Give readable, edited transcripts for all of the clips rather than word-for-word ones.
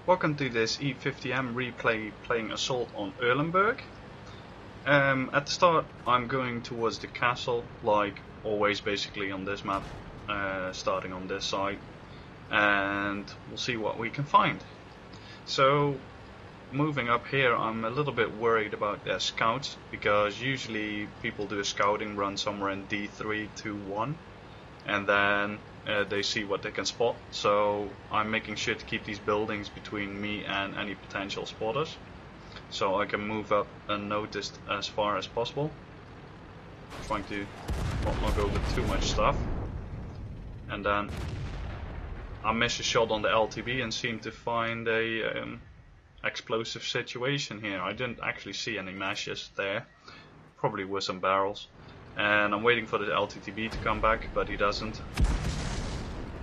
Welcome to this E-50M replay playing Assault on Erlenberg. At the start I'm going towards the castle, like always basically on this map, starting on this side, and we'll see what we can find. So moving up here, I'm a little bit worried about their scouts, because usually people do a scouting run somewhere in D3 to 1 and then they see what they can spot. So I'm making sure to keep these buildings between me and any potential spotters, so I can move up unnoticed as far as possible, trying to not go with too much stuff. And then I miss a shot on the LTB and seem to find a explosive situation here. I didn't actually see any meshes there, probably were some barrels, and I'm waiting for the LTTB to come back, but he doesn't.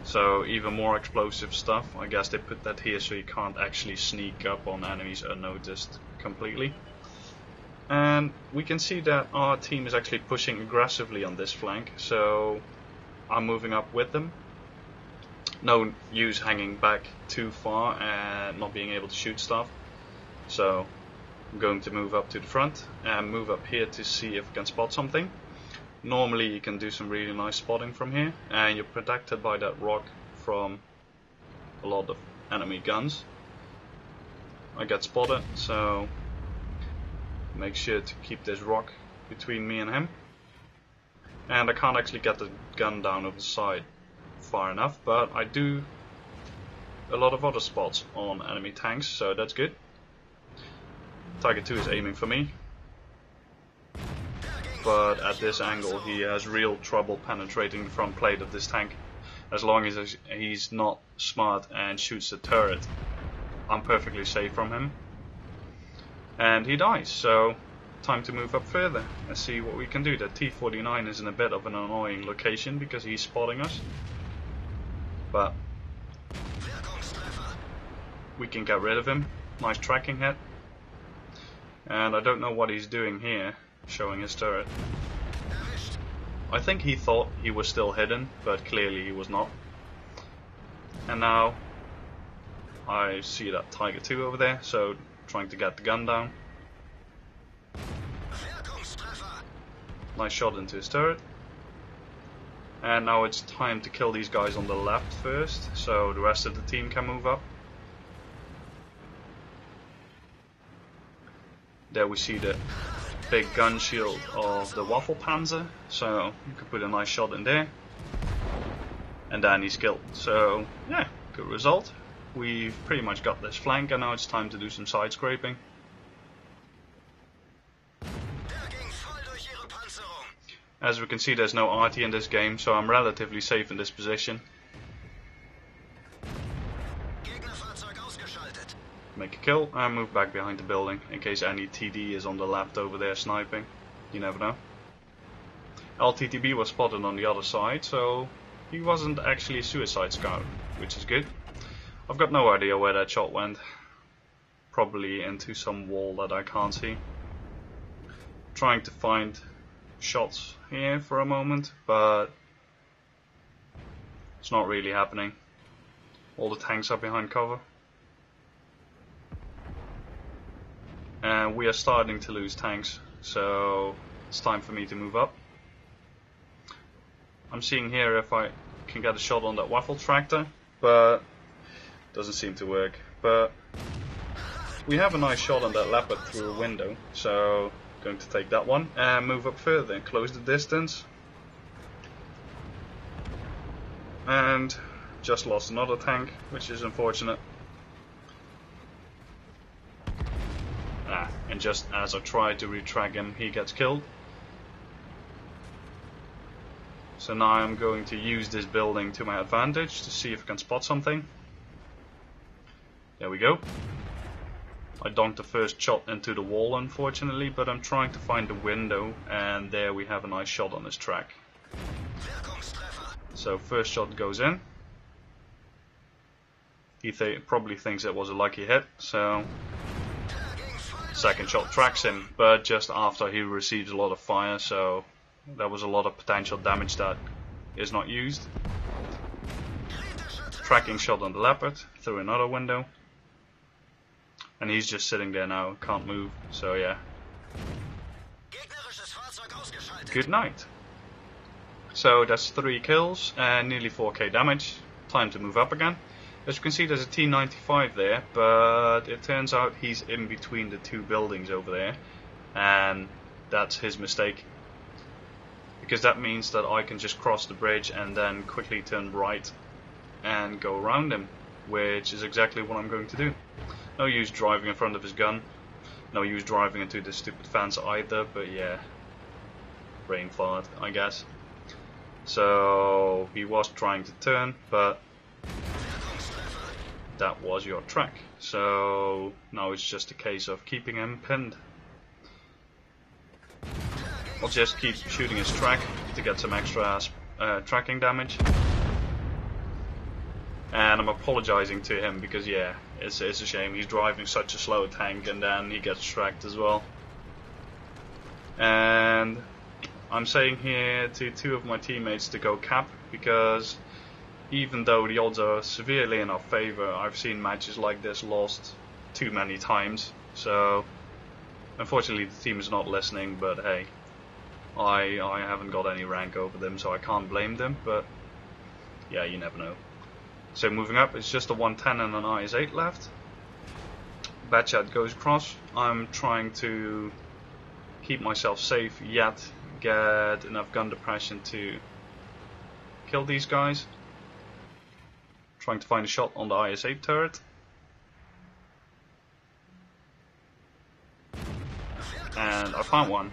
So even more explosive stuff. I guess they put that here so you can't actually sneak up on enemies unnoticed completely. And we can see that our team is actually pushing aggressively on this flank, so I'm moving up with them. No use hanging back too far and not being able to shoot stuff. So I'm going to move up to the front and move up here to see if I can spot something. Normally you can do some really nice spotting from here, and you're protected by that rock from a lot of enemy guns. I get spotted, so make sure to keep this rock between me and him. And I can't actually get the gun down over the side far enough, but I do a lot of other spots on enemy tanks, so that's good. Tiger 2 is aiming for me, but at this angle he has real trouble penetrating the front plate of this tank. As long as he's not smart and shoots the turret, I'm perfectly safe from him. And he dies, so time to move up further and see what we can do. The T-49 is in a bit of an annoying location because he's spotting us, but we can get rid of him. Nice tracking hit. And I don't know what he's doing here, showing his turret. I think he thought he was still hidden, but clearly he was not. And now I see that Tiger 2 over there, so trying to get the gun down. Nice shot into his turret. And now it's time to kill these guys on the left first, so the rest of the team can move up. There we see the big gun shield of the Waffle Panzer, so you can put a nice shot in there. And then he's killed. So yeah, good result. We've pretty much got this flank, and now it's time to do some side scraping. As we can see, there's no arty in this game, so I'm relatively safe in this position. Make a kill and move back behind the building in case any TD is on the left over there sniping. You never know. LTTB was spotted on the other side, so he wasn't actually a suicide scout, which is good. I've got no idea where that shot went. Probably into some wall that I can't see. Trying to find shots here for a moment, but it's not really happening. All the tanks are behind cover. And we are starting to lose tanks, so it's time for me to move up. I'm seeing here if I can get a shot on that waffle tractor, but doesn't seem to work. But we have a nice shot on that leopard through a window, so going to take that one and move up further and close the distance. And just lost another tank, which is unfortunate. And just as I try to retrack him, he gets killed. So now I'm going to use this building to my advantage to see if I can spot something. There we go. I donked the first shot into the wall, unfortunately, but I'm trying to find the window, and there we have a nice shot on his track. So first shot goes in. He probably thinks it was a lucky hit, so second shot tracks him, but just after he receives a lot of fire, so there was a lot of potential damage that is not used. Tracking shot on the leopard through another window. And he's just sitting there now, can't move, so yeah. Good night. So that's 3 kills and nearly 4k damage. Time to move up again. As you can see, there's a T-95 there, but it turns out he's in between the 2 buildings over there, and that's his mistake. Because that means that I can just cross the bridge and then quickly turn right and go around him, which is exactly what I'm going to do. No use driving in front of his gun, no use driving into the stupid fence either, but yeah, brain fart, I guess. So he was trying to turn, but that was your track. So now it's just a case of keeping him pinned. I'll just keep shooting his track to get some extra tracking damage. And I'm apologizing to him because yeah, it's a shame. He's driving such a slow tank and then he gets tracked as well. And I'm saying here to 2 of my teammates to go cap, because even though the odds are severely in our favor, I've seen matches like this lost too many times. So unfortunately the team is not listening, but hey, I haven't got any rank over them, so I can't blame them, but yeah, you never know. So moving up, it's just a 110 and an IS-8 left. Batchat goes across. I'm trying to keep myself safe, yet get enough gun depression to kill these guys. Trying to find a shot on the IS-8 turret. And I found one.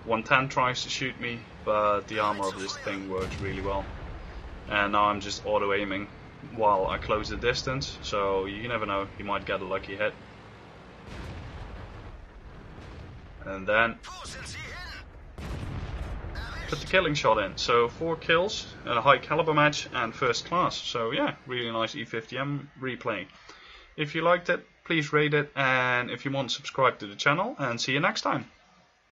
110 tries to shoot me, but the armor of this thing works really well. And now I'm just auto aiming while I close the distance, so you never know, you might get a lucky hit. And then put the killing shot in. So 4 kills in a high caliber match and first class. So yeah, really nice E-50M replay. If you liked it, please rate it, and if you want, subscribe to the channel, and see you next time.